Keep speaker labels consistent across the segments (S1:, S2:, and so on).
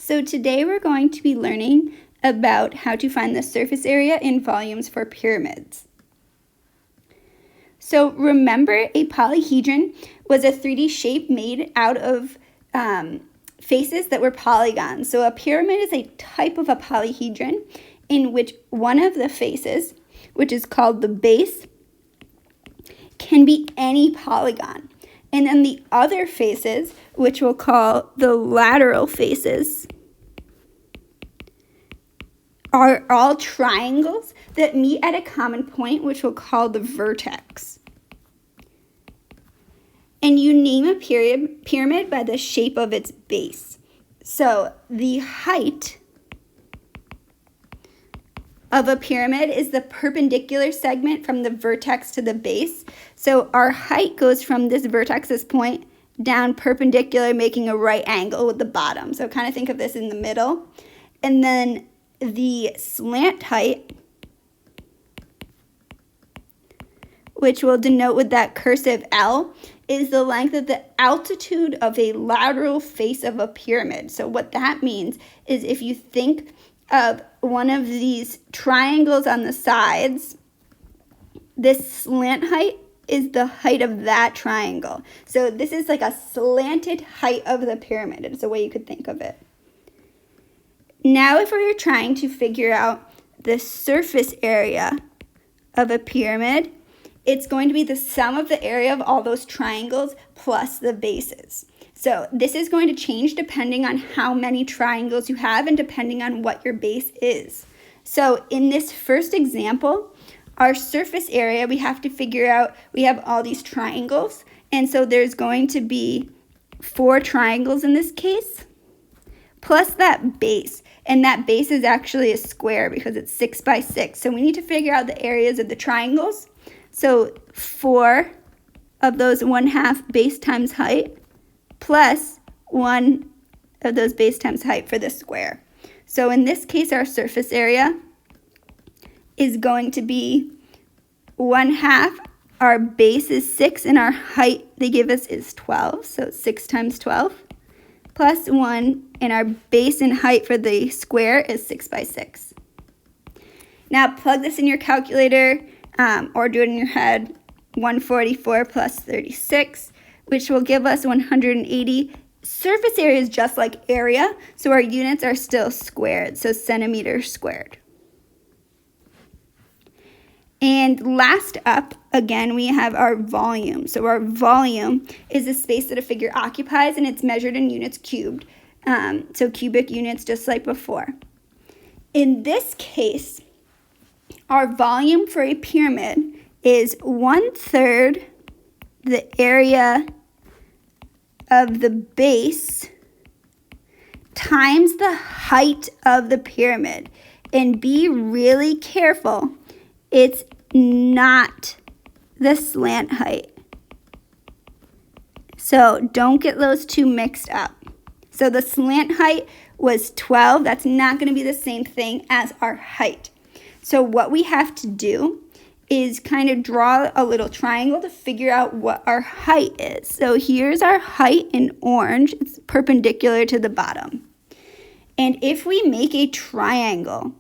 S1: So today we're going to be learning about how to find the surface area and volumes for pyramids. So remember, a polyhedron was a 3D shape made out of faces that were polygons. So a pyramid is a type of a polyhedron in which one of the faces, which is called the base, can be any polygon. And then the other faces, which we'll call the lateral faces, are all triangles that meet at a common point, which we'll call the vertex. And you name a pyramid by the shape of its base. So the height of a pyramid is the perpendicular segment from the vertex to the base. So our height goes from this vertex's point down perpendicular, making a right angle with the bottom. So kind of think of this in the middle. And then the slant height, which we'll denote with that cursive L, is the length of the altitude of a lateral face of a pyramid. So what that means is if you think of one of these triangles on the sides, this slant height is the height of that triangle. So this is like a slanted height of the pyramid. It's a way you could think of it. Now if we're trying to figure out the surface area of a pyramid, it's going to be the sum of the area of all those triangles plus the bases. So this is going to change depending on how many triangles you have and depending on what your base is. So in this first example, our surface area, we have to figure out, we have all these triangles, and so there's going to be 4 triangles in this case, plus that base. And that base is actually a square because it's 6 by 6. So we need to figure out the areas of the triangles. So 4 of those 1/2 base times height plus 1 of those base times height for the square. So in this case, our surface area is going to be 1/2. Our base is 6 and our height they give us is 12. So 6 times 12 plus 1, and our base and height for the square is 6 by 6. Now plug this in your calculator or do it in your head. 144 plus 36, which will give us 180. Surface area is just like area, so our units are still squared, so centimeters squared. And last up, again, we have our volume. So our volume is the space that a figure occupies, and it's measured in units cubed. So cubic units, just like before. In this case, our volume for a pyramid is 1/3 the area of the base times the height of the pyramid. And be really careful. It's not the slant height. So don't get those two mixed up. So the slant height was 12. That's not going to be the same thing as our height. So what we have to do is kind of draw a little triangle to figure out what our height is. So here's our height in orange. It's perpendicular to the bottom. And if we make a triangle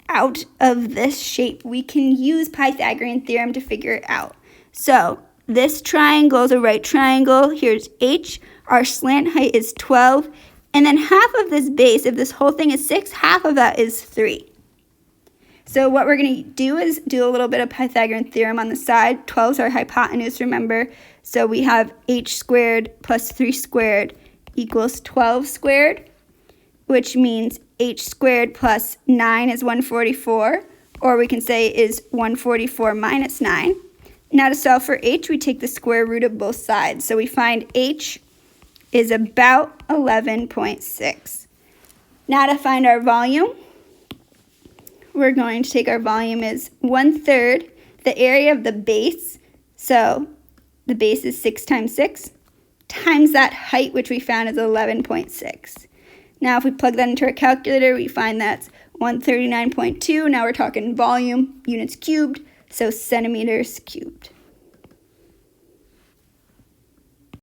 S1: out of this shape, we can use Pythagorean Theorem to figure it out. So this triangle is a right triangle. Here's H. Our slant height is 12. And then half of this base, if this whole thing is 6, half of that is 3. So what we're going to do is do a little bit of Pythagorean Theorem on the side. 12 is our hypotenuse, remember. So we have H squared plus 3 squared equals 12 squared, which means H squared plus 9 is 144, or we can say is 144 minus 9. Now to solve for H, we take the square root of both sides. So we find H is about 11.6. Now to find our volume, we're going to take our volume as 1/3 the area of the base. So the base is 6 times 6 times that height, which we found is 11.6. Now if we plug that into our calculator, we find that's 139.2. Now we're talking volume, units cubed, so centimeters cubed.